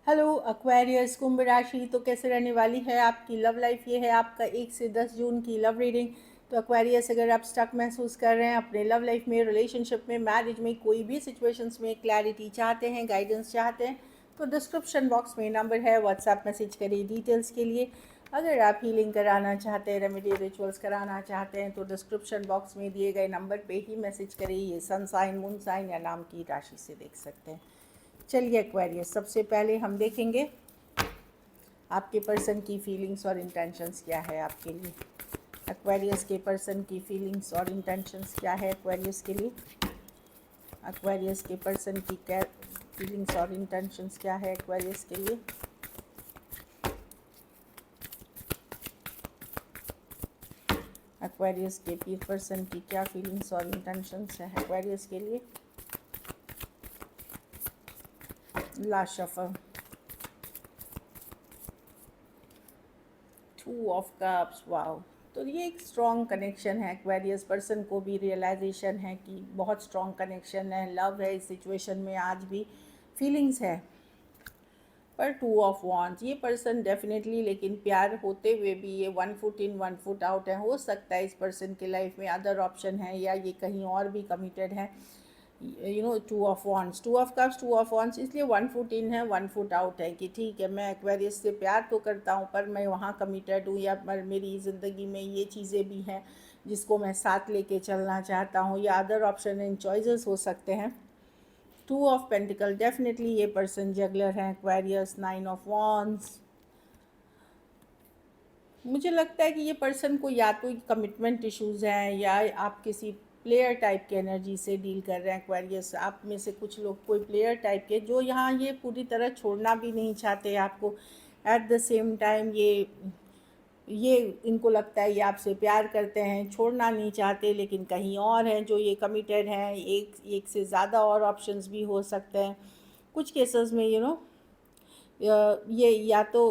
Hello Aquarius कुंभ राशि, तो कैसे रहने वाली है आपकी लव लाइफ। ये है आपका 1 से 10 जून की लव रीडिंग। तो एक्वेरियस, अगर आप स्टक महसूस कर रहे हैं अपने लव लाइफ में, रिलेशनशिप में, मैरिज में, कोई भी सिचुएशंस में क्लैरिटी चाहते हैं, गाइडेंस चाहते हैं, तो डिस्क्रिप्शन बॉक्स में नंबर है, व्हाट्सएप मैसेज करिए डिटेल्स के लिए। अगर आप हीलिंग कराना चाहते हैं, रेमेडी रिचुअल्स कराना चाहते हैं, तो डिस्क्रिप्शन बॉक्स में दिए गए नंबर पे ही मैसेज करिए। ये सन साइन, मून साइन या नाम की राशि से देख सकते हैं। चलिए एक्वेरियस, सबसे पहले हम देखेंगे आपके पर्सन की फीलिंग्स और इंटेंशंस क्या है आपके लिए। एक्वेरियस के पर्सन की फीलिंग्स और इंटेंशंस क्या है एक्वेरियस के लिए। एक्वेरियस के पर्सन की क्या फीलिंग्स और इंटेंशंस क्या है एक्वेरियस के लिए। एक्वेरियस के पर्सन की क्या फीलिंग्स और इंटेंशंस है एक्वेरियस के लिए। Last shuffle, 2 of cups. Wow, तो ये एक स्ट्रॉन्ग कनेक्शन है। एक्वेरियस पर्सन को भी रियलाइजेशन है कि बहुत स्ट्रॉन्ग कनेक्शन है, लव है इस सिचुएशन में, आज भी फीलिंग्स है। पर 2 ऑफ वॉन्ड्स, ये पर्सन डेफिनेटली, लेकिन प्यार होते हुए भी ये 1 फुट इन 1 फुट आउट है। हो सकता है इस पर्सन के लाइफ में अदर ऑप्शन है, या ये कहीं और भी कमिटेड है। 2 of wands, 2 of cups, 2 of wands, इसलिए 1 फुट इन है 1 फुट आउट है कि ठीक है, मैं एक्वेरियस से प्यार तो करता हूँ पर मैं वहाँ कमिटेड हूँ, या मेरी ज़िंदगी में ये चीज़ें भी हैं जिसको मैं साथ लेके चलना चाहता हूँ, या अदर ऑप्शन एंड चॉइसेस हो सकते हैं। 2 ऑफ पेंटिकल, डेफिनेटली ये पर्सन जगलर है एक्वेरियस। 9 ऑफ वॉन्ड्स, मुझे लगता है कि ये पर्सन को या तो कमिटमेंट इश्यूज हैं, या आप किसी प्लेयर टाइप की एनर्जी से डील कर रहे हैं एक्वेरियस। आप में से कुछ लोग कोई प्लेयर टाइप के, जो यहाँ ये पूरी तरह छोड़ना भी नहीं चाहते आपको। एट द सेम टाइम ये इनको लगता है ये आपसे प्यार करते हैं, छोड़ना नहीं चाहते, लेकिन कहीं और हैं जो ये कमिटेड हैं। एक से ज़्यादा और ऑप्शंस भी हो सकते हैं कुछ केसेस में। ये या तो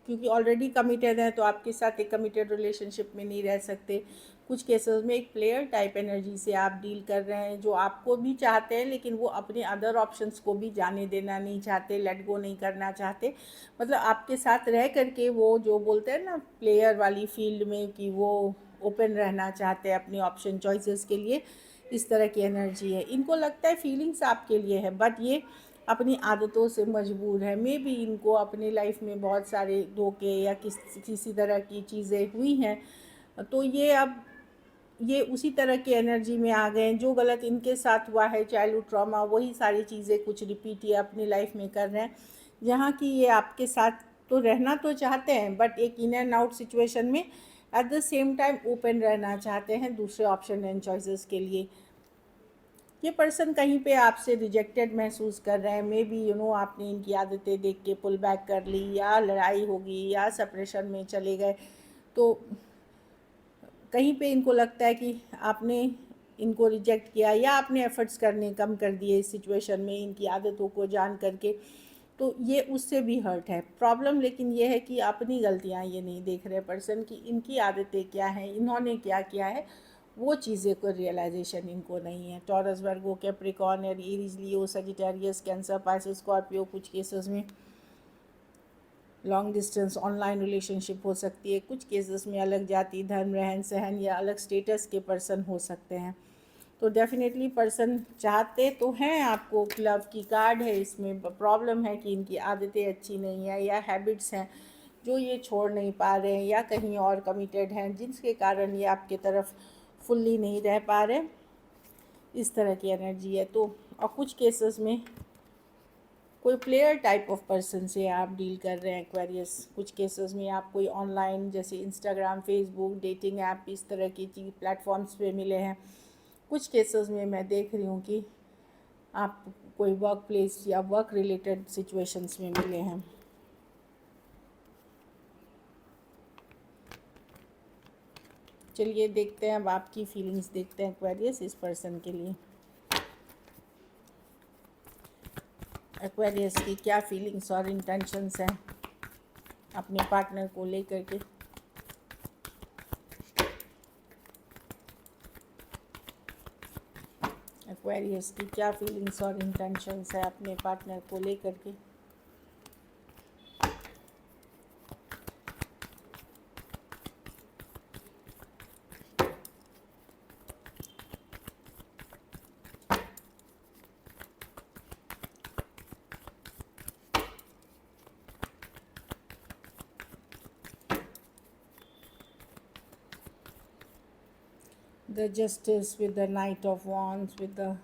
क्योंकि ऑलरेडी कमिटेड हैं तो आपके साथ एक कमिटेड रिलेशनशिप में नहीं रह सकते। कुछ केसेस में एक प्लेयर टाइप एनर्जी से आप डील कर रहे हैं, जो आपको भी चाहते हैं लेकिन वो अपने अदर ऑप्शंस को भी जाने देना नहीं चाहते, लेट गो नहीं करना चाहते। मतलब आपके साथ रह करके वो जो बोलते हैं ना प्लेयर वाली फील्ड में, कि वो ओपन रहना चाहते हैं अपने ऑप्शन चॉइसेस के लिए। इस तरह की एनर्जी है। इनको लगता है फीलिंग्स आपके लिए है, बट ये अपनी आदतों से मजबूर है। मे बी इनको अपनी लाइफ में बहुत सारे धोखे या किसी तरह की चीज़ें हुई हैं, तो ये उसी तरह की एनर्जी में आ गए हैं। जो गलत इनके साथ हुआ है, चाइल्डहुड ट्रॉमा, वही सारी चीज़ें कुछ रिपीट ये अपनी लाइफ में कर रहे हैं। जहाँ कि ये आपके साथ तो रहना तो चाहते हैं, बट एक इन एंड आउट सिचुएशन में at the same time open रहना चाहते हैं दूसरे ऑप्शन एंड चॉइसेस के लिए। ये पर्सन कहीं पे आपसे रिजेक्टेड महसूस कर रहे हैं। मे बी आपने इनकी आदतें देख के पुल बैक कर ली, या लड़ाई होगी, या सेपरेशन में चले गए। तो कहीं पे इनको लगता है कि आपने इनको रिजेक्ट किया, या आपने एफर्ट्स करने कम कर दिए इस सिचुएशन में इनकी आदतों को जान करके। तो ये उससे भी हर्ट है। प्रॉब्लम लेकिन ये है कि अपनी गलतियाँ ये नहीं देख रहे पर्सन की इनकी आदतें क्या हैं, इन्होंने क्या किया है, वो चीज़ें को रियलाइजेशन इनको नहीं है। Taurus, Virgo, Capricorn, Aries, Leo, Sagittarius, cancer, Pisces, Scorpio, कुछ केसेस में लॉन्ग डिस्टेंस ऑनलाइन रिलेशनशिप हो सकती है। कुछ केसेस में अलग जाति, धर्म, रहन सहन या अलग स्टेटस के पर्सन हो सकते हैं। तो डेफिनेटली पर्सन चाहते तो हैं आपको, लव की कार्ड है इसमें। प्रॉब्लम है कि इनकी आदतें अच्छी नहीं है, या हैबिट्स हैं जो ये छोड़ नहीं पा रहे हैं, या कहीं और कमिटेड हैं जिसके कारण ये आपके तरफ फुल्ली नहीं रह पा रहे। इस तरह की एनर्जी है। तो और कुछ केसेस में कोई प्लेयर टाइप ऑफ पर्सन से आप डील कर रहे हैं एक्वेरियस। कुछ केसेस में आप कोई ऑनलाइन जैसे इंस्टाग्राम, फेसबुक, डेटिंग ऐप, इस तरह की चीज प्लेटफॉर्म्स पे मिले हैं। कुछ केसेस में मैं देख रही हूँ कि आप कोई वर्क प्लेस या वर्क रिलेटेड सिचुएशंस में मिले हैं। चलिए देखते हैं अब आपकी फीलिंग्स देखते हैं एक्वेरियस इस पर्सन के लिए। एक्वेरियस की क्या फीलिंग्स और इंटेंशंस हैं अपने पार्टनर को लेकर के। एक्वेरियस की क्या फीलिंग्स और इंटेंशंस है अपने पार्टनर को लेकर के। The justice, with the night of wands, with the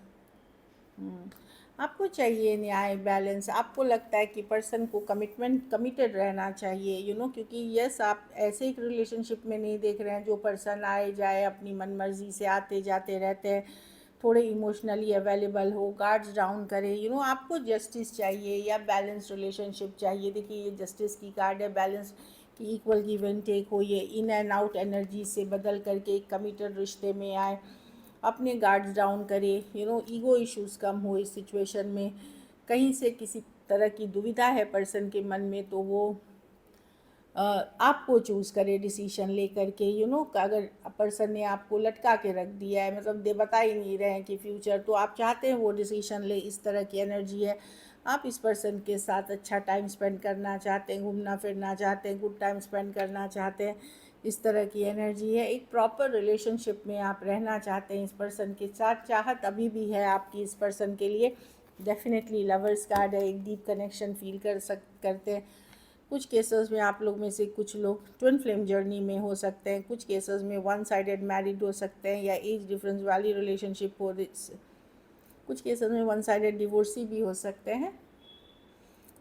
आपको चाहिए न्याय, बैलेंस। आपको लगता है कि पर्सन को कमिटेड रहना चाहिए, क्योंकि यस, आप ऐसे एक रिलेशनशिप में नहीं देख रहे हैं जो पर्सन आए जाए अपनी मनमर्जी से आते जाते रहते हैं, थोड़े इमोशनली अवेलेबल हो, गार्ड्स डाउन करे। आपको जस्टिस चाहिए या बैलेंस रिलेशनशिप चाहिए। देखिए, ये जस्टिस की कार्ड है, बैलेंस की इक्वल गिव एंड टेक हो, ये इन एंड आउट एनर्जी से बदल करके एक कमिटेड रिश्ते में आए, अपने गार्ड्स डाउन करे, ईगो इश्यूज़ कम हो इस सिचुएशन में। कहीं से किसी तरह की दुविधा है पर्सन के मन में, तो वो आपको चूज़ करे डिसीजन ले करके। अगर पर्सन ने आपको लटका के रख दिया है, मतलब बता ही नहीं रहे हैं कि फ्यूचर, तो आप चाहते हैं वो डिसीजन ले, इस तरह की एनर्जी है। आप इस पर्सन के साथ अच्छा टाइम स्पेंड करना चाहते हैं, घूमना फिरना चाहते हैं, गुड टाइम स्पेंड करना चाहते हैं, इस तरह की एनर्जी है। एक प्रॉपर रिलेशनशिप में आप रहना चाहते हैं इस पर्सन के साथ, चाहत अभी भी है आपकी इस पर्सन के लिए। डेफिनेटली लवर्स कार्ड है, एक डीप कनेक्शन फील करते हैं। कुछ केसेस में आप लोग में से कुछ लोग ट्विन फ्लेम जर्नी में हो सकते हैं, कुछ केसेस में वन साइडेड मैरिड हो सकते हैं या एज डिफरेंस वाली रिलेशनशिप हो, कुछ केसेस में वन साइडेड डिवोर्सी भी हो सकते हैं,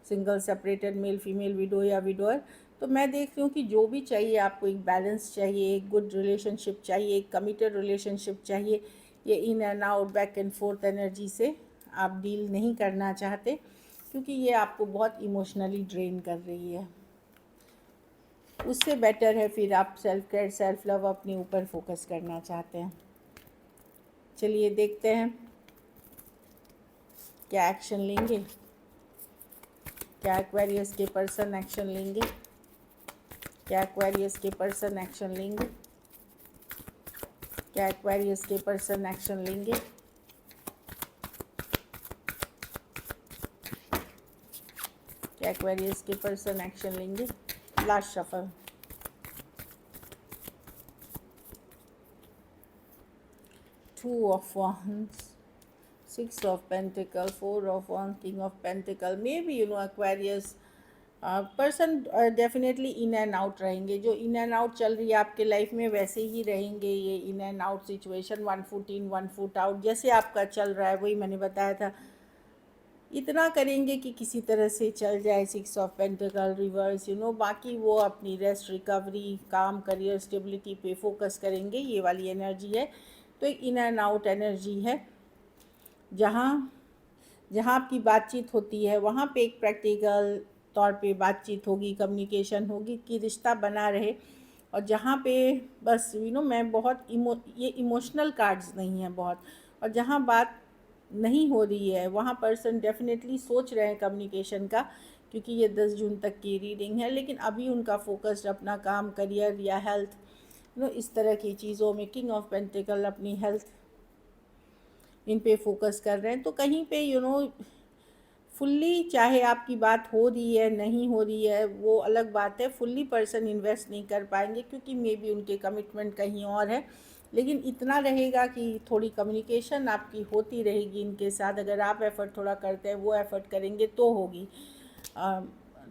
single, separated, male female, window या विडोअर। तो मैं देख रही हूँ कि जो भी चाहिए आपको, एक बैलेंस चाहिए, एक गुड रिलेशनशिप चाहिए, एक कमिटेड रिलेशनशिप चाहिए। ये in and out, back and fourth energy से आप डील नहीं करना चाहते, क्योंकि ये आपको बहुत इमोशनली ड्रेन कर रही है। उससे बेटर है फिर आप सेल्फ केयर, सेल्फ लव अपने ऊपर फोकस करना चाहते हैं। चलिए देखते हैं क्या एक्शन लेंगे, क्या एक्वेरियस के पर्सन एक्शन लेंगे, क्या एक्वेरियस के पर्सन एक्शन लेंगे, क्या एक्वेरियस के पर्सन एक्शन लेंगे। क्या एक्वेरियस के पर्सन एक्शन लेंगे। Last shuffle. Two of wands, six of pentacle, four of wands, king of pentacle. May be Aquarius person definitely in and out रहेंगे। जो इन एंड आउट चल रही है आपके लाइफ में, वैसे ही रहेंगे ये in and out situation. 1 foot in 1 foot out जैसे आपका चल रहा है, वही मैंने बताया था। इतना करेंगे कि किसी तरह से चल जाए। 6 ऑफ पेंटिकल रिवर्स, बाकी वो अपनी रेस्ट, रिकवरी, काम, करियर, स्टेबिलिटी पे फोकस करेंगे। ये वाली एनर्जी है। तो एक इन एंड आउट एनर्जी है। जहाँ आपकी बातचीत होती है, वहाँ पे एक प्रैक्टिकल तौर पे बातचीत होगी, कम्युनिकेशन होगी कि रिश्ता बना रहे। और जहाँ पे बस मैं बहुत ये इमोशनल कार्ड्स नहीं हैं बहुत। और जहाँ बात नहीं हो रही है, वहाँ पर्सन डेफिनेटली सोच रहे हैं कम्युनिकेशन का, क्योंकि ये 10 जून तक की रीडिंग है। लेकिन अभी उनका फोकस अपना काम, करियर या हेल्थ, इस तरह की चीज़ों में, किंग ऑफ पेंटिकल, अपनी हेल्थ, इन पे फोकस कर रहे हैं। तो कहीं पे फुल्ली, चाहे आपकी बात हो रही है नहीं हो रही है वो अलग बात है, फुल्ली पर्सन इन्वेस्ट नहीं कर पाएंगे, क्योंकि मे बी उनके कमिटमेंट कहीं और है। लेकिन इतना रहेगा कि थोड़ी कम्युनिकेशन आपकी होती रहेगी इनके साथ। अगर आप एफ़र्ट थोड़ा करते हैं, वो एफ़र्ट करेंगे तो होगी।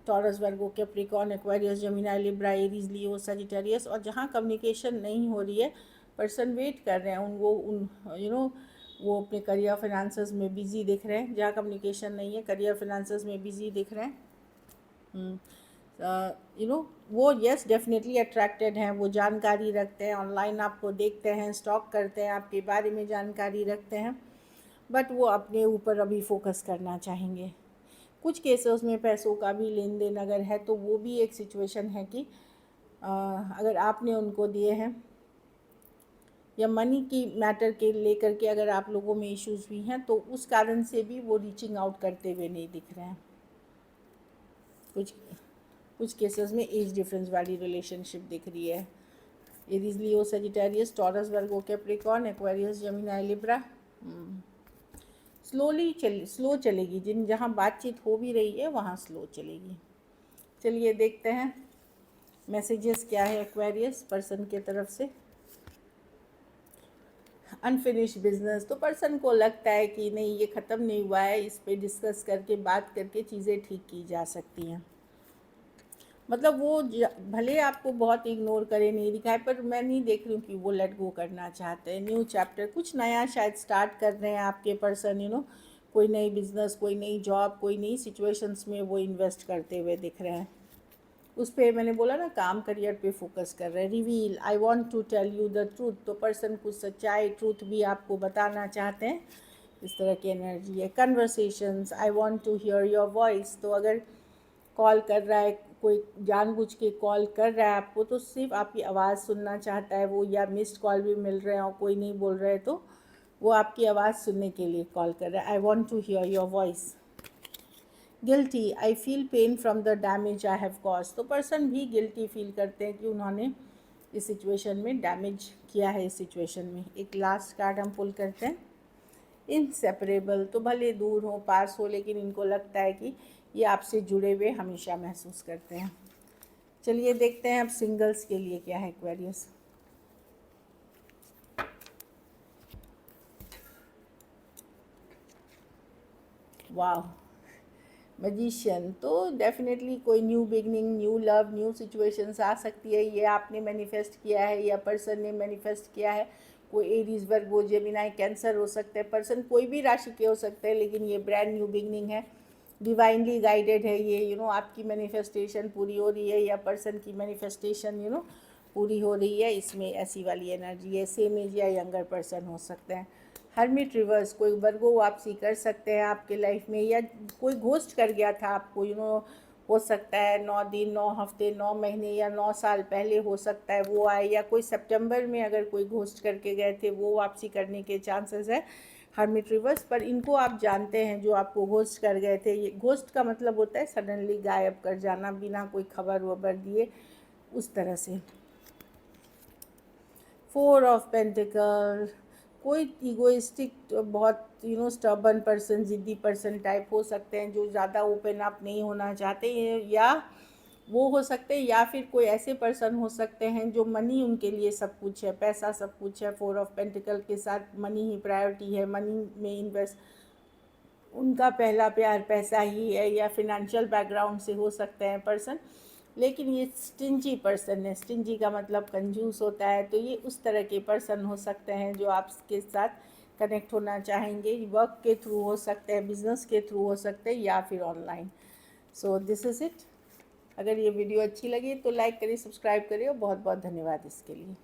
Taurus, Virgo, Capricorn, Aquarius, Gemini, Libra, Aries, Leo, Sagittarius. और जहाँ कम्युनिकेशन नहीं हो रही है, पर्सन वेट कर रहे हैं, वो अपने करियर फाइनेंसेस में बिज़ी दिख रहे हैं। जहाँ कम्युनिकेशन नहीं है, करियर फाइनेंसेस में बिज़ी दिख रहे हैं। वो यस डेफिनेटली अट्रैक्टेड हैं, वो जानकारी रखते हैं, ऑनलाइन आपको देखते हैं, स्टॉक करते हैं, आपके बारे में जानकारी रखते हैं। बट वो अपने ऊपर अभी फोकस करना चाहेंगे। कुछ केसेस में पैसों का भी लेन देन अगर है, तो वो भी एक सिचुएशन है कि अगर आपने उनको दिए हैं, या मनी की मैटर के लेकर के अगर आप लोगों में इश्यूज़ भी हैं, तो उस कारण से भी वो रीचिंग आउट करते हुए नहीं दिख रहे हैं। कुछ केसेस में एज डिफरेंस वाली रिलेशनशिप दिख रही है। Aries, Leo, Sagittarius, Taurus, Virgo, Capricorn, Aquarius, Gemini, Libra. Slow चलेगी। जहाँ बातचीत हो भी रही है, वहाँ स्लो चलेगी। चलिए देखते हैं मैसेजेस क्या है एक्वेरियस पर्सन के तरफ से। अनफिनिश बिजनेस, तो पर्सन को लगता है कि नहीं, ये ख़त्म नहीं हुआ है, इस पे डिस्कस करके, बात करके चीज़ें ठीक की जा सकती हैं। मतलब वो भले आपको बहुत इग्नोर करे, नहीं दिखाए, पर मैं नहीं देख रही हूँ कि वो लेट गो करना चाहते हैं। न्यू चैप्टर, कुछ नया शायद स्टार्ट कर रहे हैं आपके पर्सन, कोई नई बिजनेस, कोई नई जॉब, कोई नई सिचुएशंस में वो इन्वेस्ट करते हुए दिख रहे हैं। उस पर मैंने बोला ना, काम करियर पे फोकस कर रहे हैं। Reveal, I want to tell you the truth, तो पर्सन कुछ सच्चाई, ट्रूथ भी आपको बताना चाहते हैं, इस तरह की एनर्जी है। Conversations, I want to hear your voice, तो अगर कॉल कर रहा है कोई, जानबूझ के कॉल कर रहा है आपको, तो सिर्फ आपकी आवाज़ सुनना चाहता है वो, या मिस्ड कॉल भी मिल रहे हैं और कोई नहीं बोल रहे, तो वो आपकी आवाज़ सुनने के लिए कॉल कर रहा है। I want to hear your voice. Guilty, I feel pain from the damage I have cause, तो पर्सन भी गिल्टी फील करते हैं कि उन्होंने इस सिचुएशन में डैमेज किया है इस सिचुएशन में। एक लास्ट कार्ड हम पुल करते हैं। इनसेपरेबल, तो भले दूर हो, पास हो, लेकिन इनको लगता है कि ये आपसे जुड़े हुए हमेशा महसूस करते हैं। चलिए देखते हैं अब सिंगल्स के लिए क्या है एक्वेरियस। वाह, मैजिशियन, तो डेफिनेटली कोई new beginning, new love, new situations आ सकती है। ये आपने मैनिफेस्ट किया है या पर्सन ने मैनिफेस्ट किया है। कोई एरीज, वर्गो, जेमिनाई, कैंसर हो सकते हैं, पर्सन कोई भी राशि के हो सकते हैं, लेकिन ये ब्रांड न्यू बिगनिंग है, डिवाइनली गाइडेड है ये। आपकी मैनिफेस्टेशन पूरी हो रही है या पर्सन की मैनिफेस्टेशन पूरी हो रही है, इसमें ऐसी वाली एनर्जी है। सेम एज या यंगर पर्सन हो सकते हैं। हर्मिट रिवर्स, कोई वर्गो वापसी कर सकते हैं आपके लाइफ में, या कोई घोस्ट कर गया था आपको, हो सकता है 9 दिन, 9 हफ्ते, 9 महीने या 9 साल पहले हो सकता है वो आए, या कोई सितंबर में अगर कोई घोस्ट करके गए थे वो वापसी करने के चांसेस है। हर्मिट रिवर्स, पर इनको आप जानते हैं जो आपको घोस्ट कर गए थे। ये घोस्ट का मतलब होता है सडनली गायब कर जाना, बिना कोई खबर वबर दिए, उस तरह से। 4 ऑफ पेंटिकल, कोई ईगोइस्टिक, बहुत स्टबर्न पर्सन, जिद्दी पर्सन टाइप हो सकते हैं, जो ज़्यादा ओपन अप नहीं होना चाहते हैं, या वो हो सकते हैं, या फिर कोई ऐसे पर्सन हो सकते हैं जो मनी उनके लिए सब कुछ है, पैसा सब कुछ है। 4 ऑफ पेंटिकल के साथ मनी ही प्रायोरिटी है, मनी में इन्वेस्ट, उनका पहला प्यार पैसा ही है, या फिनेंशियल बैकग्राउंड से हो सकते हैं पर्सन। लेकिन ये स्टिंजी पर्सन है, स्टिंजी का मतलब कंजूस होता है, तो ये उस तरह के पर्सन हो सकते हैं जो आपके साथ कनेक्ट होना चाहेंगे। वर्क के थ्रू हो सकते हैं, बिजनेस के थ्रू हो सकते हैं, या फिर online. So this is it. अगर ये वीडियो अच्छी लगी तो लाइक करिए, सब्सक्राइब करिए, और बहुत बहुत धन्यवाद इसके लिए।